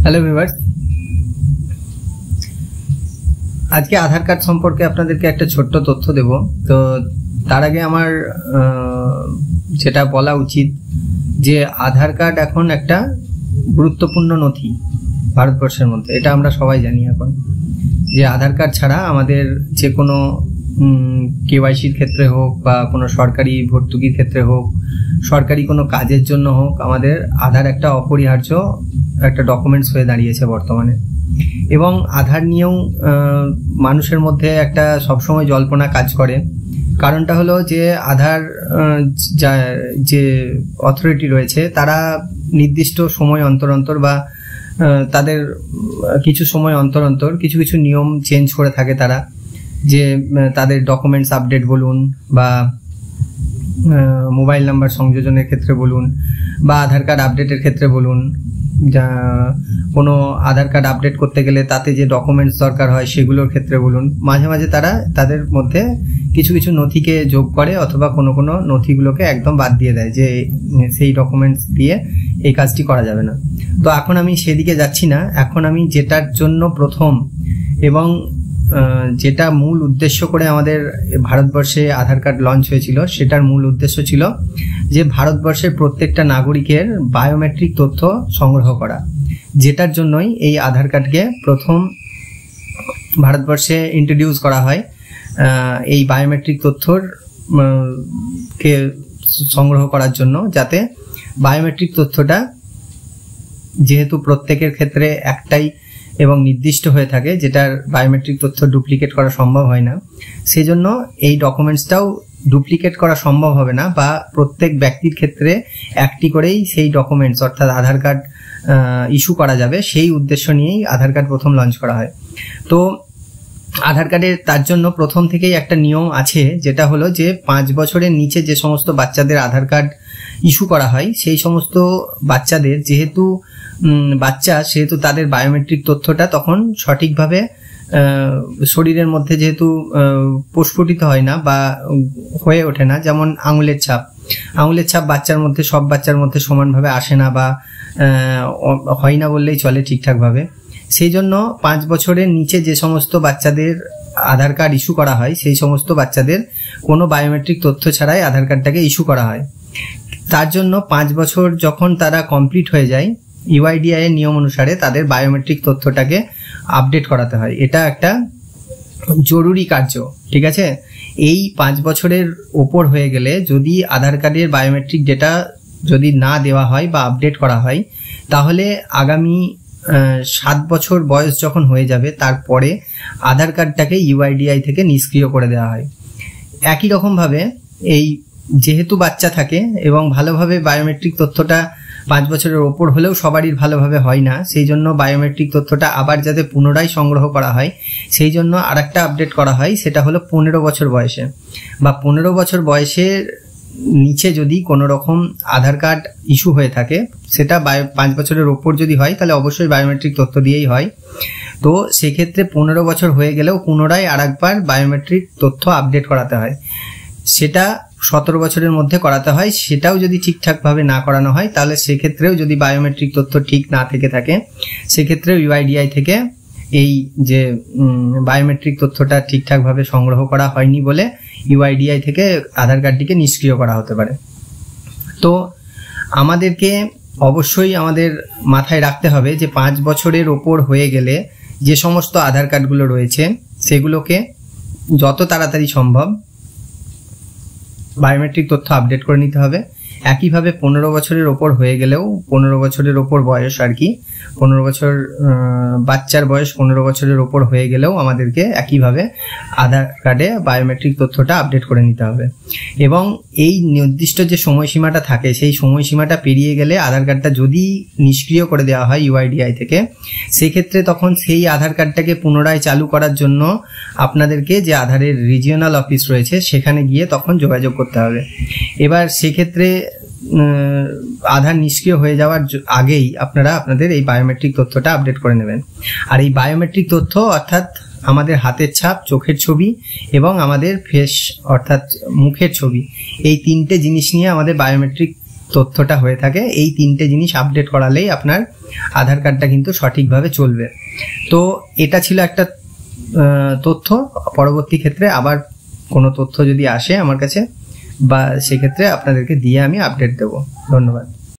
Hello viewers, আজকে আধার card সম্পর্কে আপনাদেরকে একটা ছোট্ট তথ্য দেব। তো তার আগে আমার যেটা বলা উচিত যে আধার কার্ড এখন একটা গুরুত্বপূর্ণ নথি ভারতবর্ষের মধ্যে। এটা আমরা সবাই জানি এখন যে আধার কার্ড ছাড়া আমাদের যে কোনো কেওয়াইসির ক্ষেত্রে হোক বা কোনো সরকারি ভর্তুকির ক্ষেত্রে হোক, সরকারি কোনো কাজের জন্য হোক, আমাদের আধার একটা অপরিহার্য একটা ডকুমেন্টস হয়ে দাঁড়িয়েছে বর্তমানে। এবং আধার নিয়েও মানুষের মধ্যে একটা সবসময় জল্পনা কাজ করে। কারণটা হলো যে আধার যে অথরিটি রয়েছে তারা নির্দিষ্ট সময় অন্তর অন্তর বা তাদের কিছু সময় অন্তর অন্তর কিছু কিছু নিয়ম চেঞ্জ করে থাকে তারা, যে তাদের ডকুমেন্টস আপডেট বলুন বা মোবাইল নাম্বার সংযোজনের ক্ষেত্রে বলুন বা আধার কার্ড আপডেটের ক্ষেত্রে বলুন, যা কোনো আধার কার্ড আপডেট করতে গেলে তাতে যে ডকুমেন্টস দরকার হয় সেগুলোর ক্ষেত্রে বলুন, মাঝে মাঝে তারা তাদের মধ্যে কিছু কিছু নথিকে যোগ করে অথবা কোনো কোনো নথিগুলোকে একদম বাদ দিয়ে দেয় যে সেই ডকুমেন্টস দিয়ে এই কাজটি করা যাবে না। তো এখন আমি সেদিকে যাচ্ছি না। এখন আমি যেটার জন্য প্রথম এবং যেটা মূল উদ্দেশ্য করে আমাদের ভারতবর্ষে আধার কার্ড লঞ্চ হয়েছিল, সেটার মূল উদ্দেশ্য ছিল যে ভারতবর্ষের প্রত্যেকটা নাগরিকের বায়োমেট্রিক তথ্য সংগ্রহ করা, যেটার জন্যই এই আধার কার্ডকে প্রথম ভারতবর্ষে ইন্ট্রোডিউস করা হয়। এই বায়োমেট্রিক তথ্যর কে সংগ্রহ করার জন্য, যাতে বায়োমেট্রিক তথ্যটা যেহেতু প্রত্যেকের ক্ষেত্রে একটাই এবং নির্দিষ্ট হয়ে থাকে, যেটার বায়োমেট্রিক তথ্য ডুপ্লিকেট করা সম্ভব হয় না, সেজন্য এই ডকুমেন্টসটাও ডুপ্লিকেট করা সম্ভব হবে না বা প্রত্যেক ব্যক্তির ক্ষেত্রে একটি করেই সেই ডকুমেন্টস অর্থাৎ আধার কার্ড ইস্যু করা যাবে। সেই উদ্দেশ্য নিয়েই আধার কার্ড প্রথম লঞ্চ করা হয়। তো আধার কার্ডের তার জন্য প্রথম থেকেই একটা নিয়ম আছে, যেটা হলো যে 5 বছরের নিচে যে সমস্ত বাচ্চাদের আধার কার্ড ইস্যু করা হয়, সেই সমস্ত বাচ্চাদের যেহেতু সেহেতু তাদের বায়োমেট্রিক তথ্যটা তখন সঠিকভাবে শরীরের মধ্যে যেহেতু প্রস্ফুটিত হয় না বা হয়ে ওঠে না। যেমন আঙুলের ছাপ সব বাচ্চার মধ্যে সমানভাবে আসে না বা হয় না বললেই চলে ঠিকঠাকভাবে। সেই জন্য 5 বছরের নিচে যে সমস্ত বাচ্চাদের আধার কার্ড ইস্যু করা হয়, সেই সমস্ত বাচ্চাদের কোনো বায়োমেট্রিক তথ্য ছাড়াই আধার কার্ডটাকে ইস্যু করা হয়। তার জন্য 5 বছর যখন তারা কমপ্লিট হয়ে যায়, ইউআইডিআই এর নিয়ম অনুসারে তাদের বায়োমেট্রিক তথ্যটাকে আপডেট করাতে হয়। এটা একটা জরুরি কার্য, ঠিক আছে। এই 5 বছরের ওপর হয়ে গেলে যদি আধার কার্ডের বায়োমেট্রিক ডেটা যদি না দেওয়া হয় বা আপডেট করা হয়, তাহলে আগামী 7 বছর বয়স যখন হয়ে যাবে, তারপরে আধার কার্ডটাকে ইউআইডিআই থেকে নিষ্ক্রিয় করে দেওয়া হয়। একই রকমভাবে এই যেহেতু বাচ্চা থাকে এবং ভালোভাবে বায়োমেট্রিক তথ্যটা 5 বছরের ওপর হলেও সবারই ভালোভাবে হয় না, সেই জন্য বায়োমেট্রিক তথ্যটা আবার যাতে পুনরায় সংগ্রহ করা হয়, সেই জন্য আরেকটা আপডেট করা হয়। সেটা হলো 15 বছর বয়সে বা 15 বছর বয়সের নিচে যদি কোনো রকম আধার কার্ড ইস্যু হয়ে থাকে, সেটা 5 বছরের ওপর যদি হয় তাহলে অবশ্যই বায়োমেট্রিক তথ্য দিয়েই হয়। তো সেক্ষেত্রে 15 বছর হয়ে গেলেও পুনরায় আরেকবার বায়োমেট্রিক তথ্য আপডেট করাতে হয়। সেটা 17 বছরের মধ্যে করাতে হয়। সেটাও যদি ঠিকঠাকভাবে না করানো হয়, তাহলে সেক্ষেত্রেও যদি বায়োমেট্রিক তথ্য ঠিক না থেকে থাকে, সেক্ষেত্রেও ইউআইডিআই থেকে এই যে বায়োমেট্রিক তথ্যটা ঠিকঠাকভাবে সংগ্রহ করা হয়নি বলে ইউআইডিআই থেকে আধার কার্ডটিকে নিষ্ক্রিয় করা হতে পারে। তো আমাদেরকে অবশ্যই আমাদের মাথায় রাখতে হবে যে 5 বছরের ওপর হয়ে গেলে যে সমস্ত আধার কার্ডগুলো রয়েছে, সেগুলোকে যত তাড়াতাড়ি সম্ভব বায়োমেট্রিক তথ্য আপডেট করে নিতে হবে। একইভাবে 15 বছরের ওপর হয়ে গেলেও, 15 বছরের ওপর বয়স আর কি, 15 বছর বাচ্চার বয়স 15 বছরের ওপর হয়ে গেলেও আমাদেরকে একইভাবে আধার কার্ডে বায়োমেট্রিক তথ্যটা আপডেট করে নিতে হবে। এবং এই নির্দিষ্ট যে সময়সীমাটা থাকে, সেই সময়সীমাটা পেরিয়ে গেলে আধার কার্ডটা যদি নিষ্ক্রিয় করে দেওয়া হয় ইউআইডিআই থেকে, সেক্ষেত্রে তখন সেই আধার কার্ডটাকে পুনরায় চালু করার জন্য আপনাদেরকে যে আধারের রিজিওনাল অফিস রয়েছে সেখানে গিয়ে তখন যোগাযোগ করতে হবে। এবার সেক্ষেত্রে আধার নিষ্ক্রিয় হয়ে যাওয়ার আগেই আপনারা আপনাদের এই বায়োমেট্রিক তথ্যটা আপডেট করে নেবেন। আর এই বায়োমেট্রিক তথ্য অর্থাৎ আমাদের হাতের ছাপ, চোখের ছবি এবং আমাদের ফেস অর্থাৎ মুখের ছবি, এই 3টে জিনিস নিয়ে আমাদের বায়োমেট্রিক তথ্যটা হয়ে থাকে। এই 3টে জিনিস আপডেট করালেই আপনার আধার কার্ডটা কিন্তু সঠিকভাবে চলবে। তো এটা ছিল একটা তথ্য। পরবর্তী ক্ষেত্রে আবার কোনো তথ্য যদি আসে আমার কাছে বা সেক্ষেত্রে আপনাদেরকে দিয়ে আমি আপডেট দেবো। ধন্যবাদ।